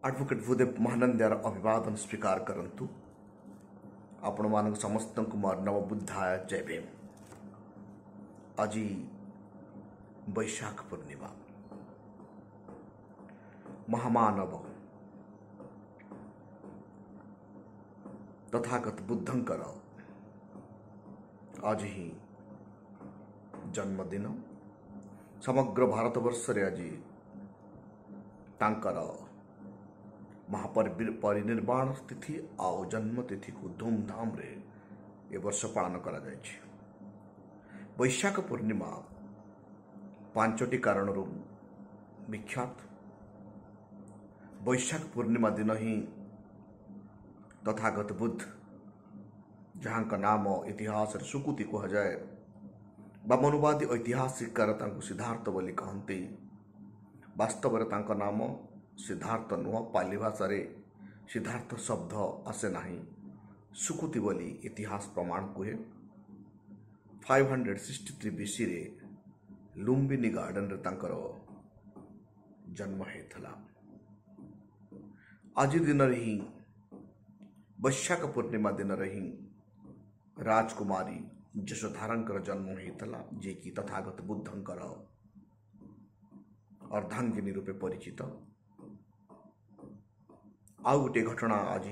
Advocate Bhudev महानंदर अभिवादन स्वीकार करंतु। आपण मान समस्त कुमार नव बुद्धाय जय भीम। आज वैशाख पूर्णिमा महामानव तथागत बुद्धंकर आज ही जन्मदिन। समग्र भारतवर्ष रे आज तांकर महापरिनिर्वाण तिथि आउ जन्म तिथि को धूमधाम रे ए वर्ष पालन करा जायछि। वैशाख पूर्णिमा 5टी कारण विख्यात। वैशाख पूर्णिमा दिन ही तथागत बुद्ध जहाँ का नाम इतिहास सुकुति कह जाए बा मनुवादी ऐतिहासिककार तांको सिद्धार्थ बोली कहते। वास्तव में तांको नाम सिद्धार्थ नुह। पाली भाषा रे सिद्धार्थ शब्द आसे नाही, सुकुति बोली इतिहास प्रमाण कहे। 563 बीसी रे लुम्बिनी गार्डन रे तांकर जन्म हेतला। आज दिन ही वैशाख पूर्णिमा दिन ही राजकुमारी यशोधारंकर जन्म हेतला, जे कि तथागत बुद्धंकर अर्धांगिनी रूपे परिचित। आउ गोटे घटना आज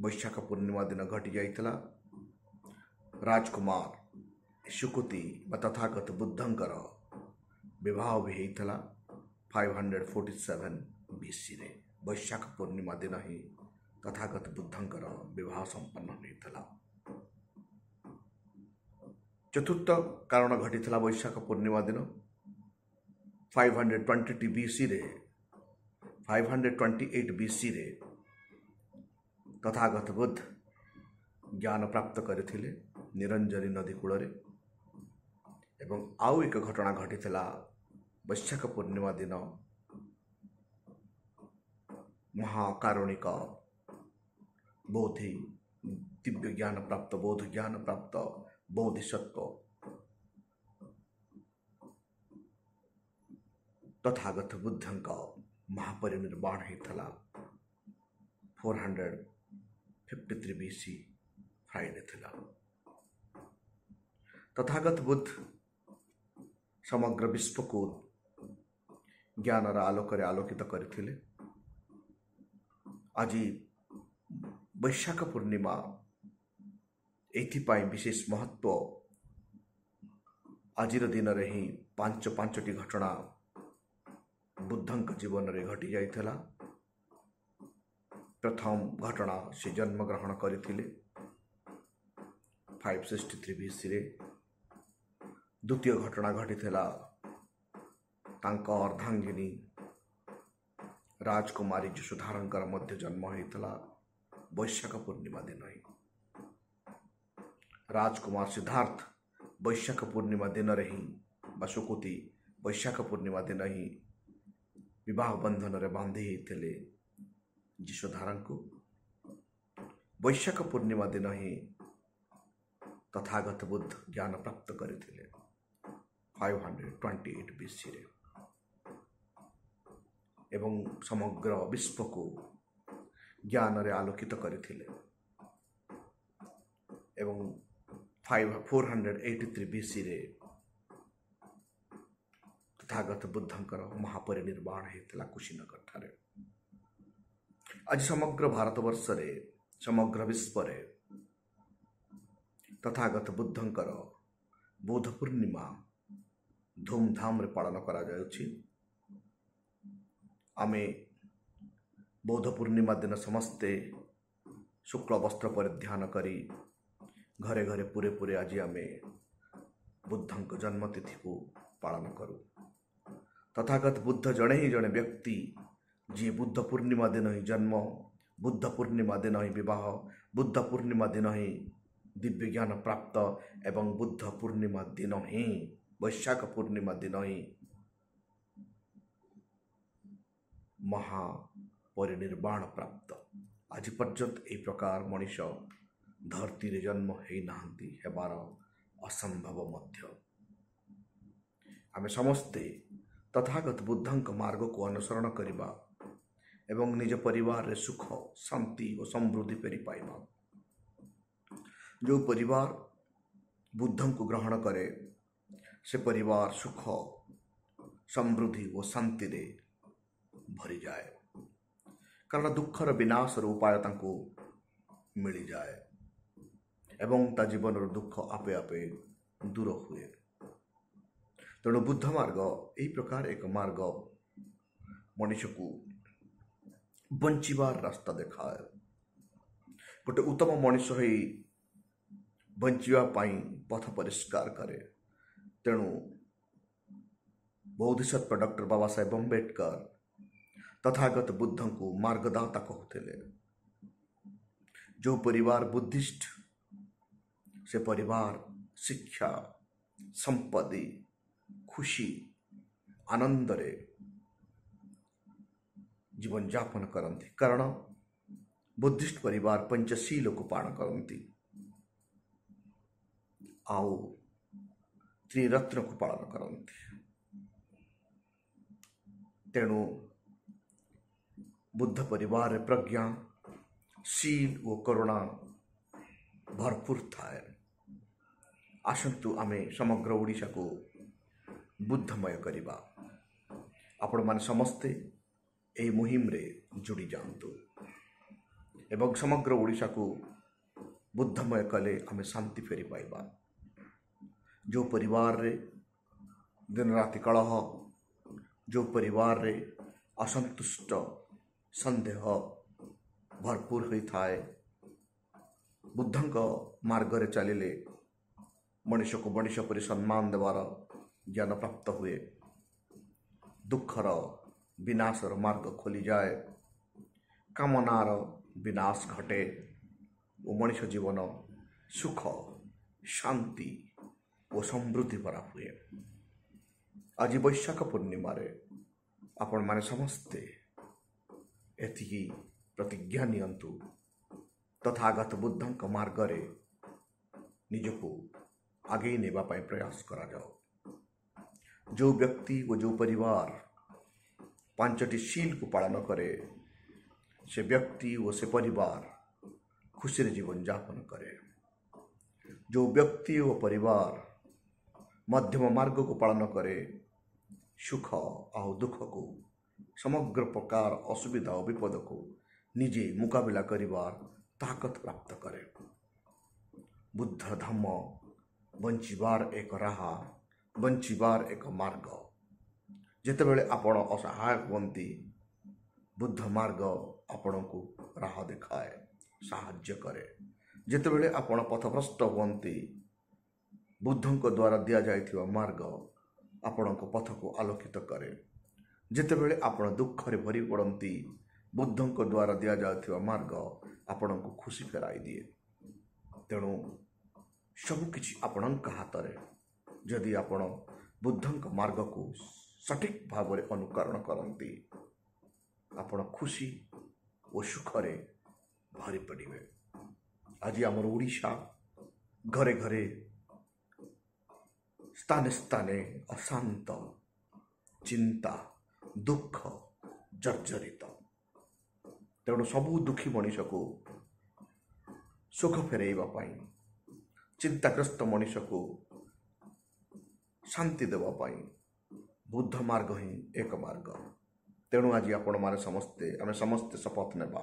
वैशाख पूर्णिमा दिन घटी जाइतला। राजकुमार सुकुति तथागत बुद्धंकर विवाह भी होता 547 बीसी रे। वैशाख पूर्णिमा दिन ही तथागत बुद्धंकर विवाह संपन्न होता। चतुर्थ कारण घटी वैशाख पूर्णिमा दिन 528 बीसी रे 528 बीसी रे तथागत बुद्ध ज्ञान प्राप्त करथिले निरंजनी नदी कूल रे। एवं आउ एक घटना घटी वैशाख पूर्णिमा दिन महाकारुणिक बोधि दिव्य ज्ञान प्राप्त बोध ज्ञान प्राप्त बोधिसत्व तथागत बुद्धंक महापरिनिर्वाण होता 453 बीसी फ्राइडे थिला। तथागत बुद्ध समग्र विश्व को ज्ञान आलोक आलोकित करथिले। आज वैशाख पूर्णिमा एथिपाई विशेष महत्व। आज दिन रे ही 5टी घटना बुद्धंक जीवन रे घटी जाइथला। प्रथम घटना से जन्म ग्रहण करथिले 563 बीसी रे। द्वितीय घटना घटी तांका अर्धांगिनी राजकुमारी यशोधारंकर मध्य जन्म होता वैशाख पूर्णिमा दिन ही। राजकुमार सिद्धार्थ वैशाख पूर्णिमा दिन रे ही सुकुति वैशाख पूर्णिमा दिन ही विवाह बंधन रे बांधी होते यशोधारं को। वैशाख पूर्णिमा दिन ही तथागत बुद्ध ज्ञान प्राप्त करथिले 528 बीसी रे। एवं समग्र विश्व को ज्ञान रे आलोकित करथिले। एवं 483 बीसी रे तथागत बुद्धंकर महापरिनिर्वाण होता कुशीनगर ठारे। आज समग्र भारतवर्ष रे समग्र विश्व रे तथागत बुद्धंकर बोध पूर्णिमा धूमधाम रे पालन करा जाउछि। आमे बोध पूर्णिमा दिन समस्ते शुक्ल वस्त्र परिधान करी घरे घरे पूरे पूरे आज आमे बुद्धंक जन्म तिथि को पालन करूँ। तथागत बुद्ध जड़े ही जड़े व्यक्ति जी बुद्ध पूर्णिमा दिन ही जन्म, बुद्ध पूर्णिमा दिन ही विवाह, बुद्ध पूर्णिमा दिन ही दिव्य ज्ञान प्राप्त एवं बुद्ध पूर्णिमा दिन ही वैशाख पूर्णिमा दिन ही महापरिनिर्वाण प्राप्त। आज पर्यंत ए प्रकार मनीष धरती रे जन्म है नाहंती हेबार असंभव मध्य। आमे समस्ते तथागत बुद्धंक मार्ग को अनुसरण करिबा एवं निज परिवार रे सुख शांति और समृद्धि फेरी पाइबा। जो परिवार बुद्धं को ग्रहण करे से परिवार सुख समृद्धि और शांति रे भरी जाए, कारण दुखर विनाशर उपाय तांको मिली जाए एवं ता जीवन दुख आपे आपे दूर हुए। तेणु बुद्ध मार्ग यही प्रकार एक मार्ग मनुष्य को बंचिबार रास्ता देखाए। गोटे उत्तम मनुष्य हो बंचिबा पाई पथ परिष्कार करे। तेणु बोधिसत्व डॉक्टर बाबा साहेब अम्बेडकर तथागत बुद्धं को मार्गदाता कहते। जो परिवार बुद्धिस्ट से परिवार शिक्षा संपत्ति खुशी आनंद रे जीवन यापन करती, कारण बुद्धिस्ट परिवार पंचशील को पालन करती आउ त्रिरत्न को पालन करती। तेणु बुद्ध परिवार प्रज्ञा शील और करुणा भरपूर थाए। आसंतु आमे समग्र ओडिशा को बुद्धमय करिबा। आपण माने समस्ते एही मुहिम रे जुड़ी जांतु एवं समग्र ओडिशा को बुद्धमय कले आमे शांति फेरी पाइबा। जो परिवार रे दिन राति कलह, जो परिवार रे असंतुष्ट संदेह भरपूर होई थाए, बुद्धंक मार्ग रे चलिले मनुष्य को मनुष्य पर सम्मान देवार ज्ञान प्राप्त हुए, दुखर विनाशर मार्ग खोली जाए, कामनार विनाश घटे और मनुष्य जीवन सुख शांति और समृद्धि भरा हुए। आज वैशाख पूर्णिमा रे आपण माने समस्ते एतिकी प्रतिज्ञा नियंतु तथागत बुद्धंक मार्ग रे निजको आगे नेबा पाई प्रयास करा जाओ। जो व्यक्ति व जो परिवार पांचटी शील को पालन करे से व्यक्ति व से परिवार खुशी रे जीवन यापन करे। जो व्यक्ति व परिवार मध्यम मार्ग को पालन करे सुख और दुख को समग्र प्रकार असुविधा और विपद को निजे मुकाबिला करिवार ताकत प्राप्त करे। बुद्ध धम्म बंचिबार एक राह, बंचिबार एक मार्ग। जेतेबेले आपण असहाय हुअन्ति बुद्ध मार्ग आपण को राह देखाए, साहाय्य करे। जेतेबेले आपण पथभ्रष्ट हुअन्ति बुद्धंक द्वारा दिया जाइथिबा मार्ग आपण को पथ को आलोकित करे। जेतेबेले आपण दुख रे भरी पड़ती बुद्धंक द्वारा दिया जाइथिबा मार्ग आपण को खुशी फेराई दिए। तेणु सबकिछि आपणक हाथ रे जदि आपण बुद्धंक मार्ग को सठिक भाव रे अनुकरण करती आपण खुशी और सुख रे भरी पड़िबे। आज आमर ओडिशा घरे घरे स्थाने स्थाने अशांत चिंता दुख जर्जरित। तेणु सबू दुखी मनुष्य को सुख फेरैबा पाई, चिंताग्रस्त मनुष्य को शांति देवा पाई बुद्ध मार्ग ही एक मार्ग। तेणु आज आपण माने समस्ते आमे समस्ते शपथ नेबा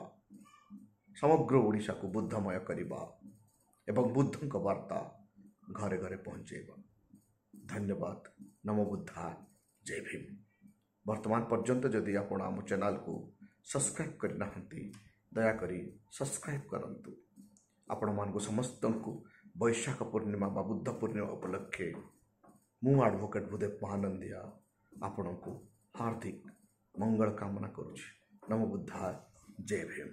समग्र ओडिशा को बुद्धमय करिबा एवं बुद्धंक वार्ता घरे घरे पहुंचेबा। धन्यवाद। नमो बुद्धाय। जय भीम। वर्तमान पर्यंत जदि आपण आम चैनल को सब्सक्राइब करना दयाकोरी सब्सक्राइब करंतु। आपण मान को समस्त को वैशाख पूर्णिमा बा बुद्ध पूर्णिमा उपलक्षे मु एडवोकेट भूदेव महानंदिया आपण को हार्दिक मंगल कामना करुछि। नमो बुद्धाय। जय भीम।